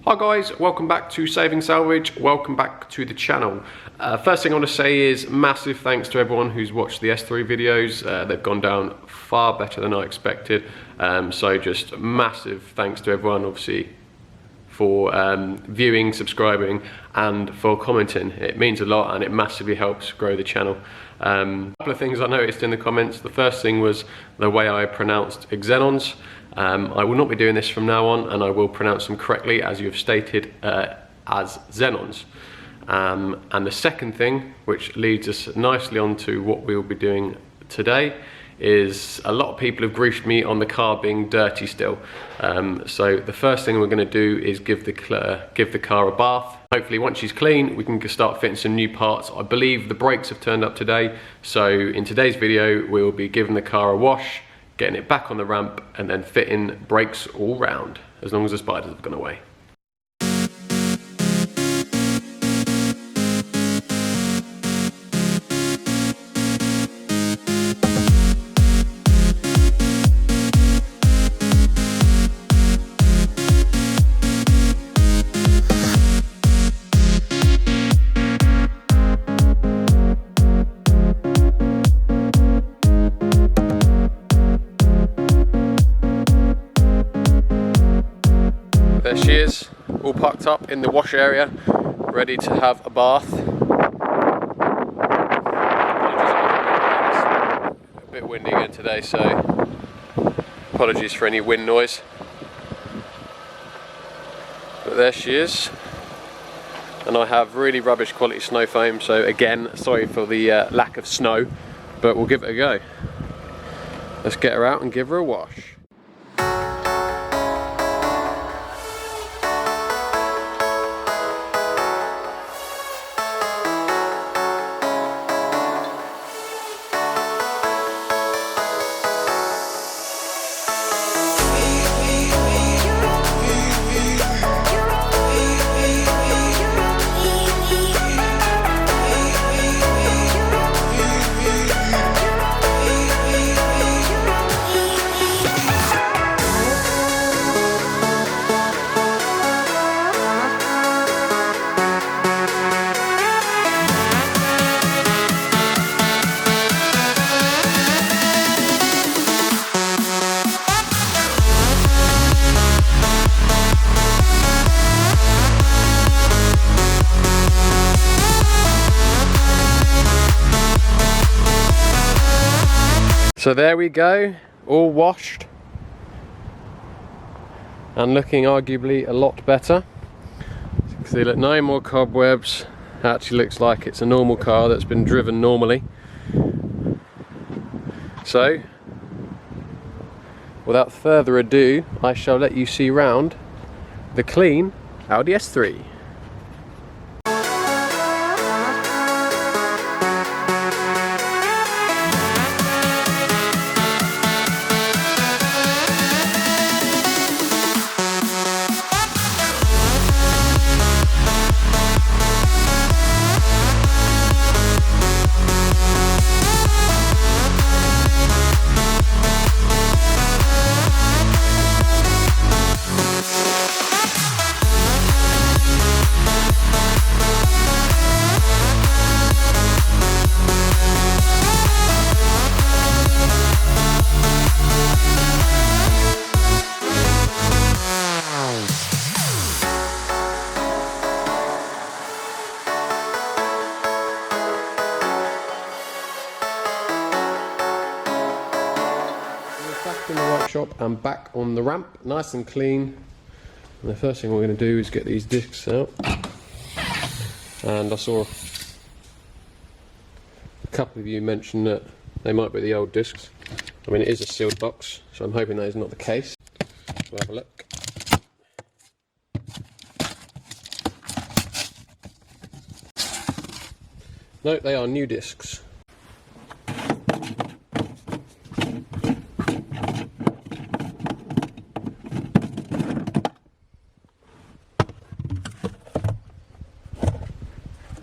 Hi guys, welcome back to Saving Salvage, welcome back to the channel. First thing I want to say is massive thanks to everyone who's watched the S3 videos. They've gone down far better than I expected, so just massive thanks to everyone obviously for viewing, subscribing and for commenting. It means a lot and it massively helps grow the channel. A couple of things I noticed in the comments. The first thing was the way I pronounced Xenons. I will not be doing this from now on, and I will pronounce them correctly as you have stated as Xenons. And the second thing, which leads us nicely on to what we will be doing today, is a lot of people have griefed me on the car being dirty still. So the first thing we're going to do is give the car a bath. Hopefully once she's clean we can start fitting some new parts. I believe the brakes have turned up today, so in today's video we will be giving the car a wash, getting it back on the ramp and then fitting brakes all round, as long as the spiders have gone away. There she is, all packed up in the wash area, ready to have a bath. A bit windy again today, so apologies for any wind noise. But there she is, and I have really rubbish quality snow foam, so again, sorry for the lack of snow, but we'll give it a go. Let's get her out and give her a wash. So there we go, all washed and looking arguably a lot better. As you can see, look, no more cobwebs. It actually looks like it's a normal car that's been driven normally. So, without further ado, I shall let you see round the clean Audi S3. Back in the workshop and back on the ramp, nice and clean. And the first thing we're going to do is get these discs out. And I saw a couple of you mention that they might be the old discs. I mean, it is a sealed box, so I'm hoping that is not the case. We'll have a look. No, they are new discs.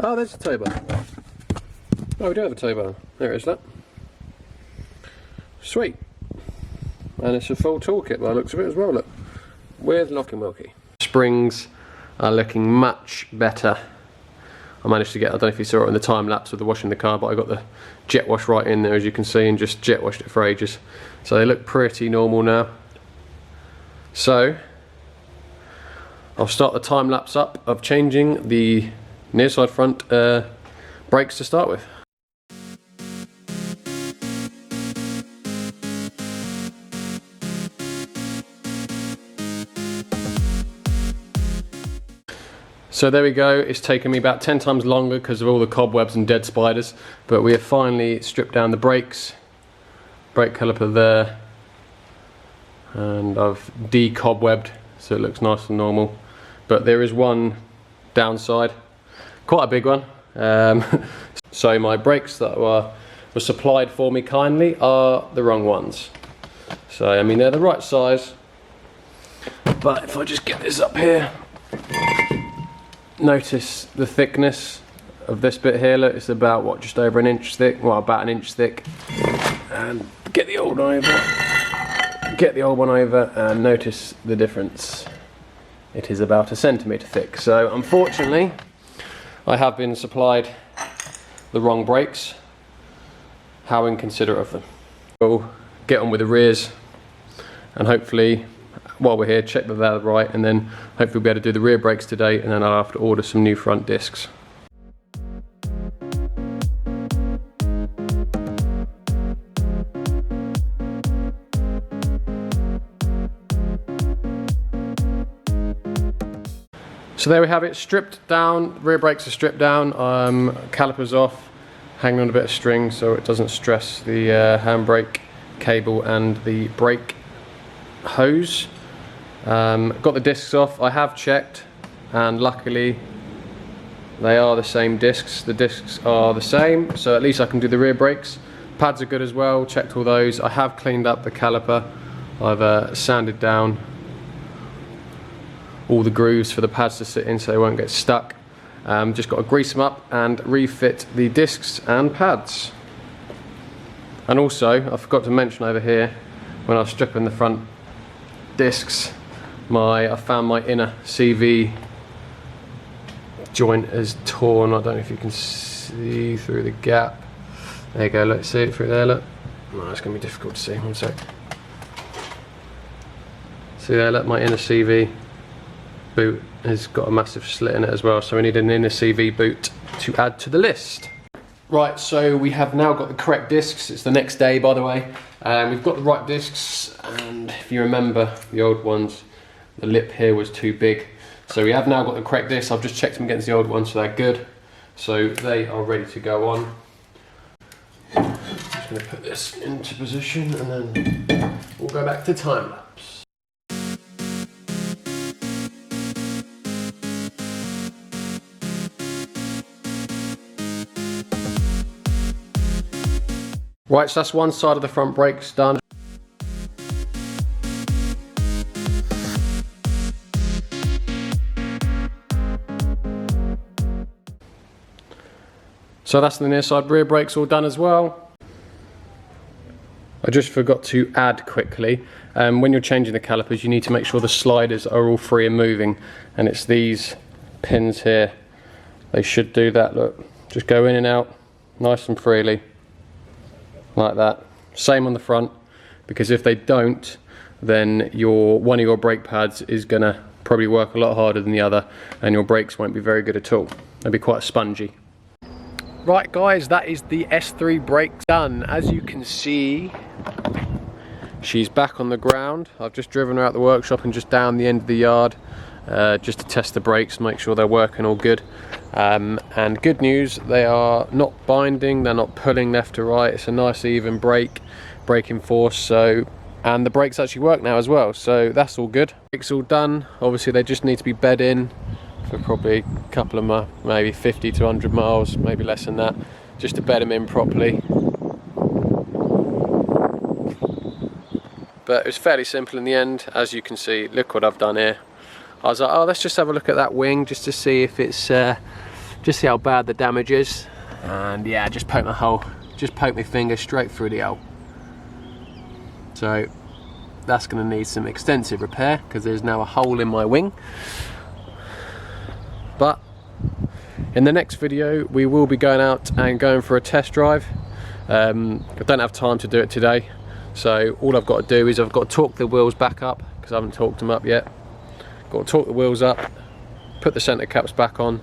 Oh, there's a tow bar. Oh, we do have a tow bar. There it is, that. Sweet. And it's a full toolkit by the looks of it as well, look. With locking wheel key. Springs are looking much better. I managed to get, I don't know if you saw it in the time lapse of the washing the car, but I got the jet wash right in there, as you can see, and just jet washed it for ages. So they look pretty normal now. So I'll start the time lapse up of changing the near side front brakes to start with. So there we go, it's taken me about 10 times longer because of all the cobwebs and dead spiders, but we have finally stripped down the brakes, brake caliper there, and I've de-cobwebbed so it looks nice and normal. But there is one downside, quite a big one. So my brakes that were supplied for me kindly are the wrong ones. So I mean, they're the right size, but if I just get this up here, notice the thickness of this bit here. Look, it's about what, just over an inch thick, well, about an inch thick. And get the old one over, and notice the difference. It is about 1 centimetre thick. So unfortunately I have been supplied the wrong brakes. How inconsiderate of them. We'll get on with the rears, and hopefully while we're here, check that they're right, and then hopefully we'll be able to do the rear brakes today, and then I'll have to order some new front discs. So there we have it, stripped down, rear brakes are stripped down, calipers off, hanging on a bit of string so it doesn't stress the handbrake cable and the brake hose. Got the discs off. I have checked, and luckily they are the same discs. The discs are the same, so at least I can do the rear brakes. Pads are good as well, checked all those. I have cleaned up the caliper. I've sanded down all the grooves for the pads to sit in so they won't get stuck. Just got to grease them up and refit the discs and pads. And also, I forgot to mention over here, when I was stripping the front discs, I found my inner CV joint is torn. I don't know if you can see through the gap. There you go, look, see it through there, look. No, it's going to be difficult to see, one sec. See there, look, my inner CV boot has got a massive slit in it as well, so we need an inner CV boot to add to the list. Right, so we have now got the correct discs. It's the next day, by the way. We've got the right discs, and if you remember the old ones, the lip here was too big. So we have now got the correct discs. I've just checked them against the old ones, so they're good. So they are ready to go on. Just going to put this into position, and then we'll go back to time lapse. Right, so that's one side of the front brakes done. So that's the near side rear brakes all done as well. I just forgot to add quickly, when you're changing the calipers you need to make sure the sliders are all free and moving, and it's these pins here. They should do that, look. Just go in and out nice and freely, like that. Same on the front, because if they don't, then one of your brake pads is gonna probably work a lot harder than the other, and your brakes won't be very good at all. They'll be quite spongy. Right guys, that is the S3 brake done. As you can see, she's back on the ground. I've just driven her out the workshop and just down the end of the yard just to test the brakes, make sure they're working all good. And good news, they are not binding, they're not pulling left to right. It's a nice even braking force, and the brakes actually work now as well, so that's all good. Brakes all done. Obviously they just need to be bed in for probably a couple of maybe 50 to 100 miles, maybe less than that, just to bed them in properly. But it was fairly simple in the end. As you can see, look what I've done here. I was like, oh, let's just have a look at that wing just to see if it's just see how bad the damage is. And yeah, just poke my finger straight through the hole. So that's going to need some extensive repair because there's now a hole in my wing. But in the next video we will be going out and going for a test drive. I don't have time to do it today, so all I've got to do is I've got to torque the wheels back up, because I haven't torqued them up yet. Got to torque the wheels up, put the centre caps back on,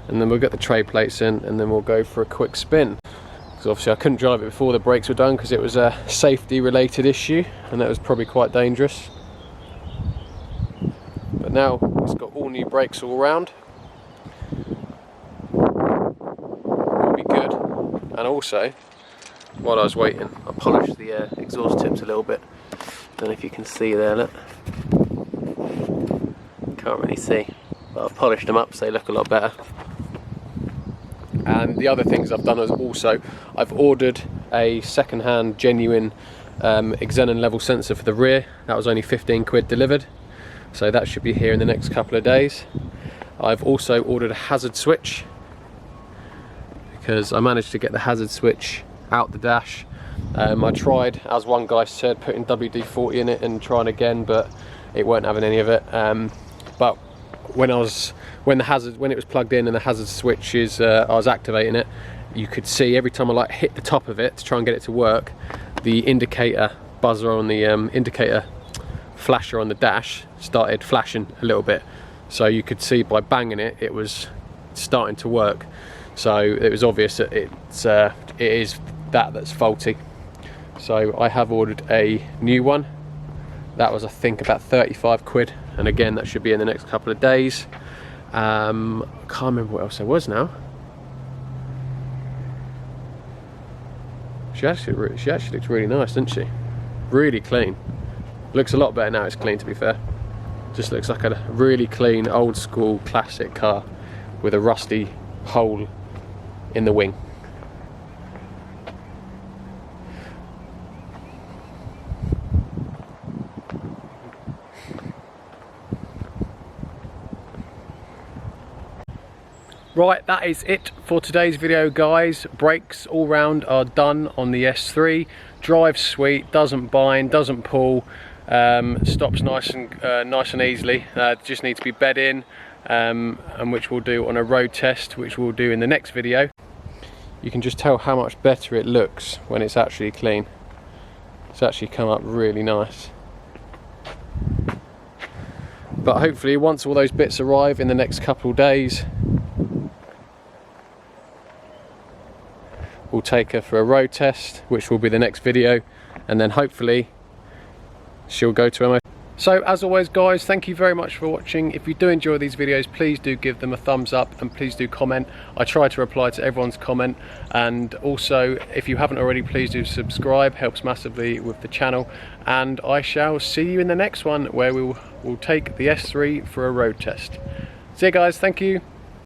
and then we'll get the tray plates in, and then we'll go for a quick spin. Because obviously I couldn't drive it before the brakes were done because it was a safety related issue, and that was probably quite dangerous. But now it's got all new brakes all round. It'll be good. And also, while I was waiting, I polished the exhaust tips a little bit. Don't know if you can see there, look. Can't really see, but I've polished them up so they look a lot better. And the other things I've done is also I've ordered a second-hand genuine xenon level sensor for the rear. That was only 15 quid delivered, so that should be here in the next couple of days. I've also ordered a hazard switch, because I managed to get the hazard switch out the dash. I tried, as one guy said, putting WD-40 in it and trying again, but it weren't having any of it. But when it was plugged in and the hazard switch is, I was activating it, you could see every time I like hit the top of it to try and get it to work, the indicator buzzer on the indicator flasher on the dash started flashing a little bit. So you could see by banging it, it was starting to work. So it was obvious that it is that's faulty. So I have ordered a new one. That was, I think, about 35 quid, and again that should be in the next couple of days. Can't remember what else there was now. She actually looks really nice, doesn't she? Really clean. Looks a lot better now it's clean, to be fair. Just looks like a really clean, old school, classic car with a rusty hole in the wing. Right, that is it for today's video, guys. Brakes all round are done on the S3. Drives sweet, doesn't bind, doesn't pull, stops nice and easily. Just need to be bed in, and which we'll do on a road test, which we'll do in the next video. You can just tell how much better it looks when it's actually clean. It's actually come up really nice. But hopefully once all those bits arrive in the next couple of days, we'll take her for a road test, which will be the next video, and then hopefully she'll go to MOT. So as always, guys, thank you very much for watching. If you do enjoy these videos, please do give them a thumbs up, and please do comment. I try to reply to everyone's comment, and also if you haven't already, please do subscribe, helps massively with the channel. And I shall see you in the next one, where we'll take the S3 for a road test. See you guys, thank you.